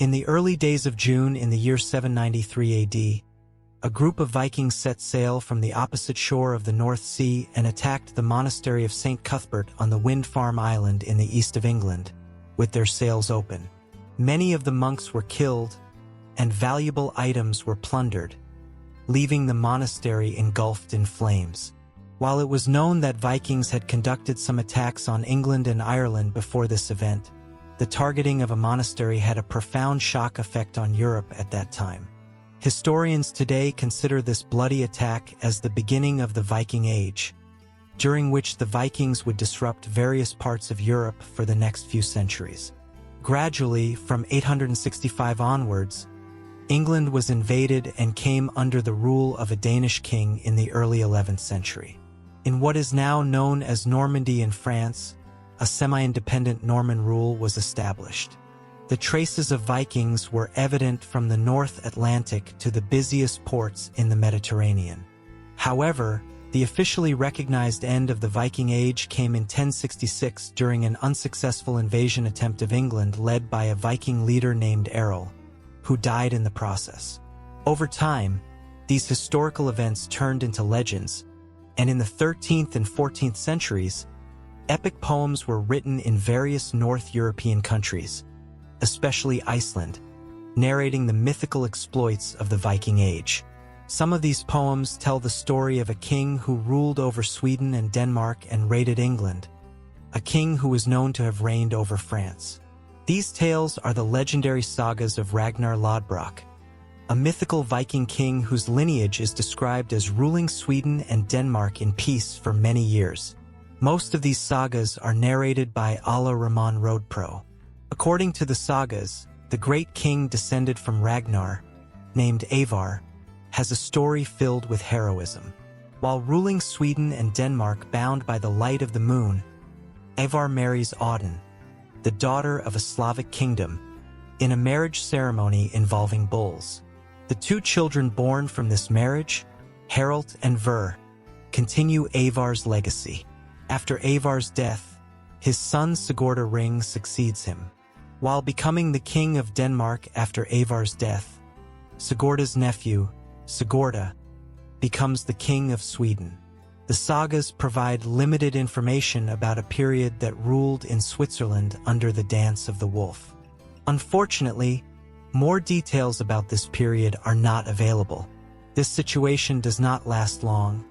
In the early days of June in the year 793 AD, a group of Vikings set sail from the opposite shore of the North Sea and attacked the monastery of St. Cuthbert on the Wind Farm Island in the east of England, with their sails open. Many of the monks were killed, and valuable items were plundered, leaving the monastery engulfed in flames. While it was known that Vikings had conducted some attacks on England and Ireland before this event, the targeting of a monastery had a profound shock effect on Europe at that time. Historians today consider this bloody attack as the beginning of the Viking Age, during which the Vikings would disrupt various parts of Europe for the next few centuries. Gradually, from 865 onwards, England was invaded and came under the rule of a Danish king in the early 11th century. In what is now known as Normandy in France, a semi-independent Norman rule was established. The traces of Vikings were evident from the North Atlantic to the busiest ports in the Mediterranean. However, the officially recognized end of the Viking Age came in 1066 during an unsuccessful invasion attempt of England led by a Viking leader named Errol, who died in the process. Over time, these historical events turned into legends, and in the 13th and 14th centuries, epic poems were written in various North European countries, especially Iceland, narrating the mythical exploits of the Viking Age. Some of these poems tell the story of a king who ruled over Sweden and Denmark and raided England, a king who was known to have reigned over France. These tales are the legendary sagas of Ragnar Lothbrok, a mythical Viking king whose lineage is described as ruling Sweden and Denmark in peace for many years. Most of these sagas are narrated by Ragnar Lothbrok. According to the sagas, the great king descended from Ragnar, named Ivar, has a story filled with heroism. While ruling Sweden and Denmark bound by the light of the moon, Ivar marries Audun, the daughter of a Slavic kingdom, in a marriage ceremony involving bulls. The two children born from this marriage, Harald and Ver, continue Ivar's legacy. After Ivar's death, his son Sigurda Ring succeeds him. While becoming the king of Denmark after Ivar's death, Sigurda's nephew, Sigurda, becomes the king of Sweden. The sagas provide limited information about a period that ruled in Switzerland under the Dance of the Wolf. Unfortunately, more details about this period are not available. This situation does not last long,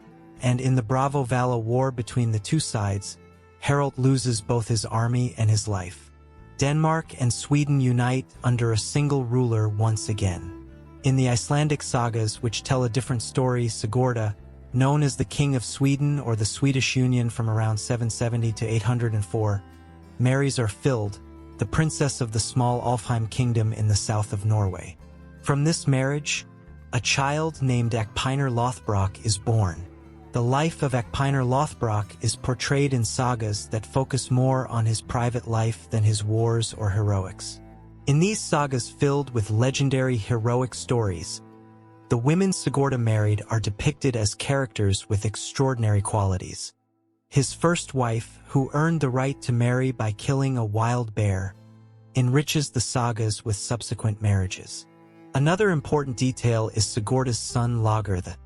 and in the Bravo-Vala war between the two sides, Harald loses both his army and his life. Denmark and Sweden unite under a single ruler once again. In the Icelandic sagas, which tell a different story, Sigurda, known as the King of Sweden or the Swedish Union from around 770 to 804, marries Erfild, the princess of the small Alfheim kingdom in the south of Norway. From this marriage, a child named Ragnar Lothbrok is born. The life of Ragnar Lothbrok is portrayed in sagas that focus more on his private life than his wars or heroics. In these sagas filled with legendary heroic stories, the women Sigurda married are depicted as characters with extraordinary qualities. His first wife, who earned the right to marry by killing a wild bear, enriches the sagas with subsequent marriages. Another important detail is Sigurda's son Lagertha,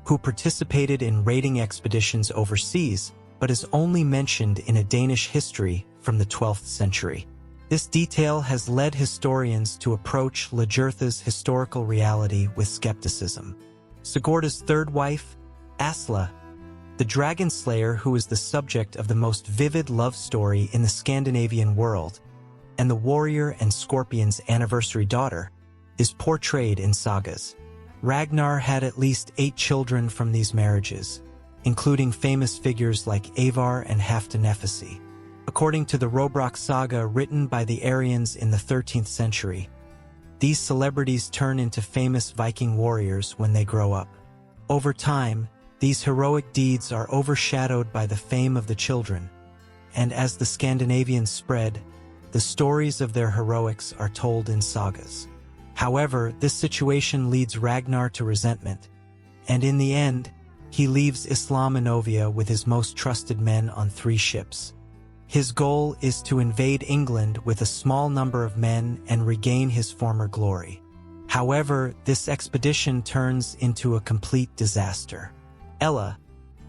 who participated in raiding expeditions overseas but is only mentioned in a Danish history from the 12th century. This detail has led historians to approach Lagertha's historical reality with skepticism. Sigurda's third wife, Asla, the dragon slayer who is the subject of the most vivid love story in the Scandinavian world, and the warrior and scorpion's anniversary daughter, is portrayed in sagas. Ragnar had at least 8 children from these marriages, including famous figures like Ivar and Halfdanefisi. According to the Lothbrok saga written by the Aryans in the 13th century, these celebrities turn into famous Viking warriors when they grow up. Over time, these heroic deeds are overshadowed by the fame of the children, and as the Scandinavians spread, the stories of their heroics are told in sagas. However, this situation leads Ragnar to resentment, and in the end, he leaves Islaminovia with his most trusted men on 3 ships. His goal is to invade England with a small number of men and regain his former glory. However, this expedition turns into a complete disaster. Ella,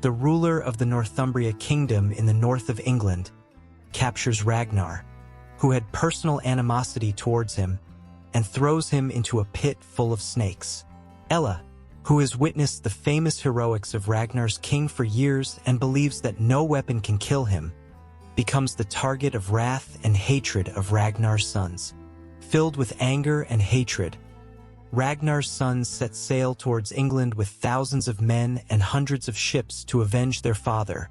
the ruler of the Northumbria kingdom in the north of England, captures Ragnar, who had personal animosity towards him, and throws him into a pit full of snakes. Ella, who has witnessed the famous heroics of Ragnar's king for years and believes that no weapon can kill him, becomes the target of wrath and hatred of Ragnar's sons. Filled with anger and hatred, Ragnar's sons set sail towards England with thousands of men and hundreds of ships to avenge their father,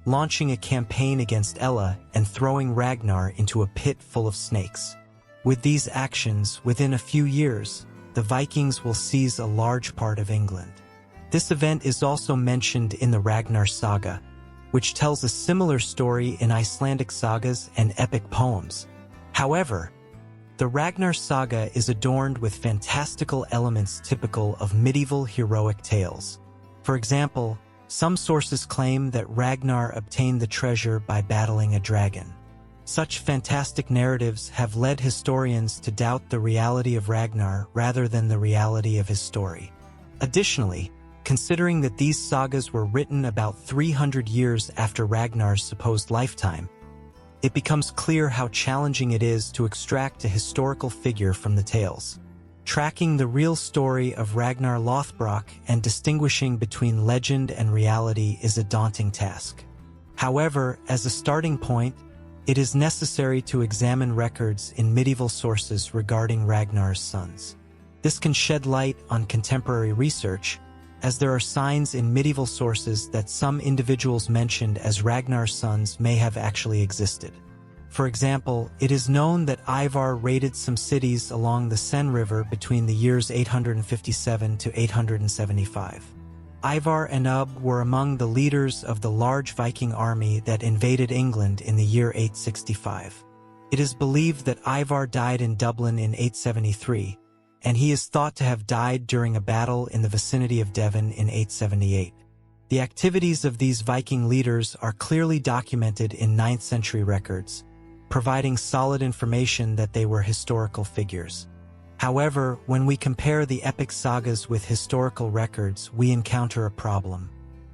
launching a campaign against Ella and throwing Ragnar into a pit full of snakes. With these actions, within a few years, the Vikings will seize a large part of England. This event is also mentioned in the Ragnar saga, which tells a similar story in Icelandic sagas and epic poems. However, the Ragnar saga is adorned with fantastical elements typical of medieval heroic tales. For example, some sources claim that Ragnar obtained the treasure by battling a dragon. Such fantastic narratives have led historians to doubt the reality of Ragnar rather than the reality of his story. Additionally, considering that these sagas were written about 300 years after Ragnar's supposed lifetime, it becomes clear how challenging it is to extract a historical figure from the tales. Tracking the real story of Ragnar Lothbrok and distinguishing between legend and reality is a daunting task. However, as a starting point, it is necessary to examine records in medieval sources regarding Ragnar's sons. This can shed light on contemporary research, as there are signs in medieval sources that some individuals mentioned as Ragnar's sons may have actually existed. For example, it is known that Ivar raided some cities along the Seine River between the years 857 to 875. Ivar and Ub were among the leaders of the large Viking army that invaded England in the year 865. It is believed that Ivar died in Dublin in 873, and he is thought to have died during a battle in the vicinity of Devon in 878. The activities of these Viking leaders are clearly documented in 9th century records, providing solid information that they were historical figures. However, when we compare the epic sagas with historical records, we encounter a problem.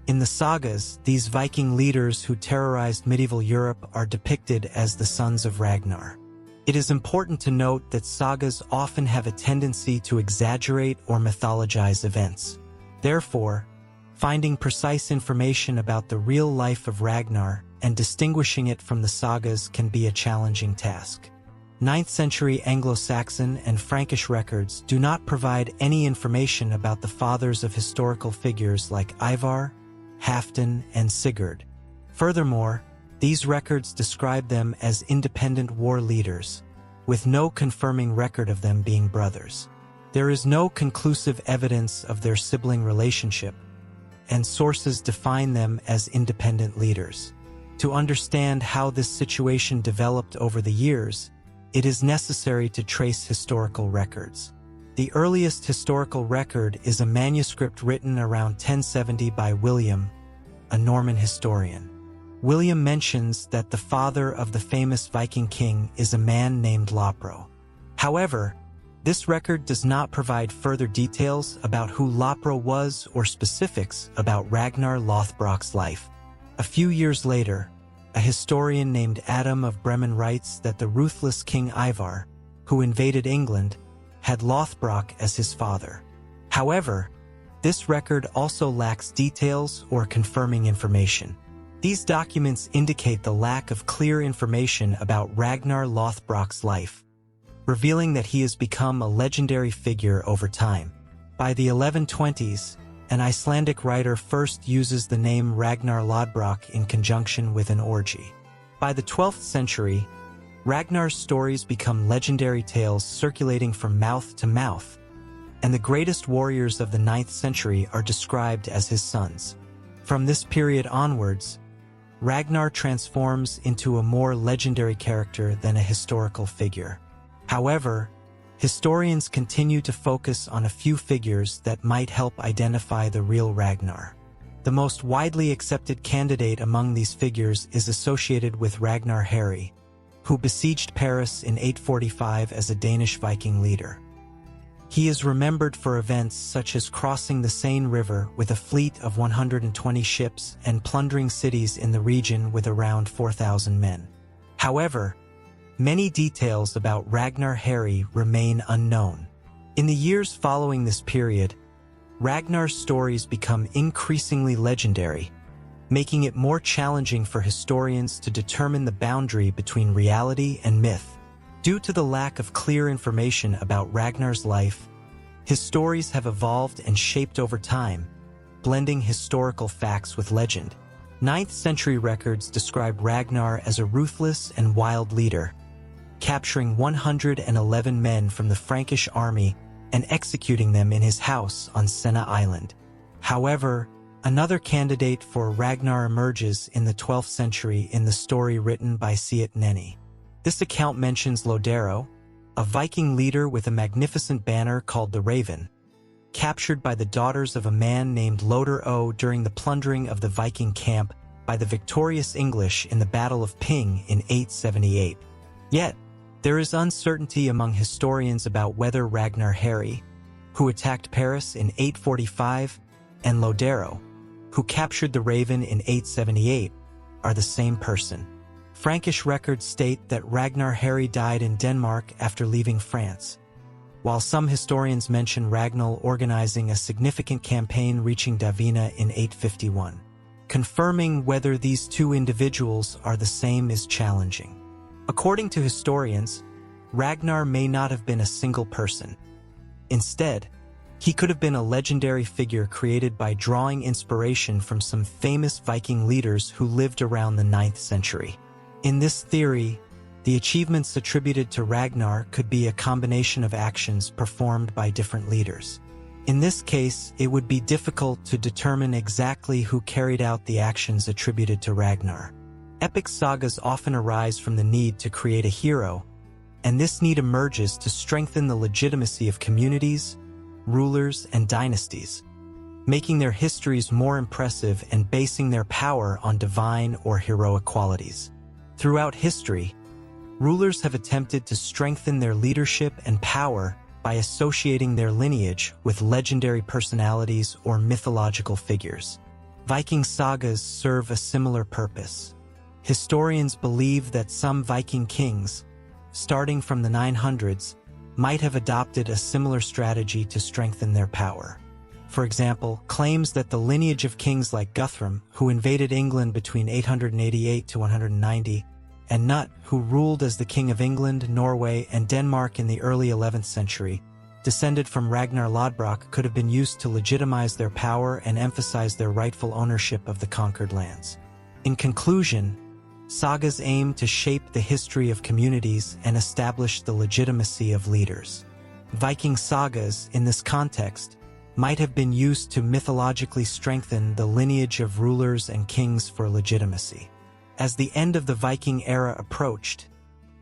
In the sagas, these Viking leaders who terrorized medieval Europe are depicted as the sons of Ragnar. It is important to note that sagas often have a tendency to exaggerate or mythologize events. Therefore, finding precise information about the real life of Ragnar and distinguishing it from the sagas can be a challenging task. 9th century Anglo-Saxon and Frankish records do not provide any information about the fathers of historical figures like Ivar, Halfdan, and Sigurd. Furthermore, these records describe them as independent war leaders, with no confirming record of them being brothers. There is no conclusive evidence of their sibling relationship, and sources define them as independent leaders. To understand how this situation developed over the years, it is necessary to trace historical records. The earliest historical record is a manuscript written around 1070 by William, a Norman historian. William mentions that the father of the famous Viking king is a man named Lothbrok. However, this record does not provide further details about who Lothbrok was or specifics about Ragnar Lothbrok's life. A few years later, a historian named Adam of Bremen writes that the ruthless King Ivar, who invaded England, had Lothbrok as his father. However, this record also lacks details or confirming information. These documents indicate the lack of clear information about Ragnar Lothbrok's life, revealing that he has become a legendary figure over time. By the 1120s, an Icelandic writer first uses the name Ragnar Lothbrok in conjunction with an orgy. By the 12th century, Ragnar's stories become legendary tales circulating from mouth to mouth, and the greatest warriors of the 9th century are described as his sons. From this period onwards, Ragnar transforms into a more legendary character than a historical figure. However, historians continue to focus on a few figures that might help identify the real Ragnar. The most widely accepted candidate among these figures is associated with Ragnar Harry, who besieged Paris in 845 as a Danish Viking leader. He is remembered for events such as crossing the Seine River with a fleet of 120 ships and plundering cities in the region with around 4,000 men. However, many details about Ragnar Harry remain unknown. In the years following this period, Ragnar's stories become increasingly legendary, making it more challenging for historians to determine the boundary between reality and myth. Due to the lack of clear information about Ragnar's life, his stories have evolved and shaped over time, blending historical facts with legend. 9th century records describe Ragnar as a ruthless and wild leader, capturing 111 men from the Frankish army and executing them in his house on Senna Island. However, another candidate for Ragnar emerges in the 12th century in the story written by Siet Nenni. This account mentions Lodero, a Viking leader with a magnificent banner called the Raven, captured by the daughters of a man named Loder O during the plundering of the Viking camp by the victorious English in the Battle of Ping in 878. Yet, there is uncertainty among historians about whether Ragnar Harry, who attacked Paris in 845, and Lodero, who captured the Raven in 878, are the same person. Frankish records state that Ragnar Harry died in Denmark after leaving France, while some historians mention Ragnar organizing a significant campaign reaching Davina in 851. Confirming whether these two individuals are the same is challenging. According to historians, Ragnar may not have been a single person. Instead, he could have been a legendary figure created by drawing inspiration from some famous Viking leaders who lived around the 9th century. In this theory, the achievements attributed to Ragnar could be a combination of actions performed by different leaders. In this case, it would be difficult to determine exactly who carried out the actions attributed to Ragnar. Epic sagas often arise from the need to create a hero, and this need emerges to strengthen the legitimacy of communities, rulers, and dynasties, making their histories more impressive and basing their power on divine or heroic qualities. Throughout history, rulers have attempted to strengthen their leadership and power by associating their lineage with legendary personalities or mythological figures. Viking sagas serve a similar purpose. Historians believe that some Viking kings, starting from the 900s, might have adopted a similar strategy to strengthen their power. For example, claims that the lineage of kings like Guthrum, who invaded England between 888 to 190, and Nut, who ruled as the King of England, Norway, and Denmark in the early 11th century, descended from Ragnar Lothbrok, could have been used to legitimize their power and emphasize their rightful ownership of the conquered lands. In conclusion, sagas aim to shape the history of communities and establish the legitimacy of leaders. Viking sagas, in this context, might have been used to mythologically strengthen the lineage of rulers and kings for legitimacy. As the end of the Viking era approached,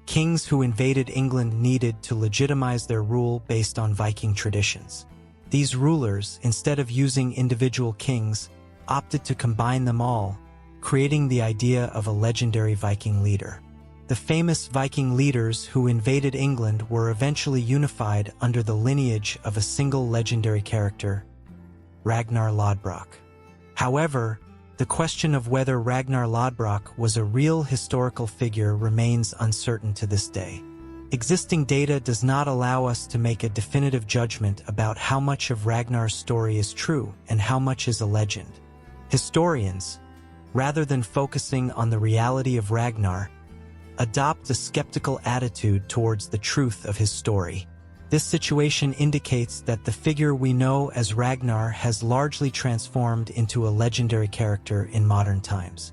kings who invaded England needed to legitimize their rule based on Viking traditions. These rulers, instead of using individual kings, opted to combine them all, creating the idea of a legendary Viking leader. The famous Viking leaders who invaded England were eventually unified under the lineage of a single legendary character, Ragnar Lothbrok. However, the question of whether Ragnar Lothbrok was a real historical figure remains uncertain to this day. Existing data does not allow us to make a definitive judgment about how much of Ragnar's story is true and how much is a legend. Historians, rather than focusing on the reality of Ragnar, adopt a skeptical attitude towards the truth of his story. This situation indicates that the figure we know as Ragnar has largely transformed into a legendary character in modern times.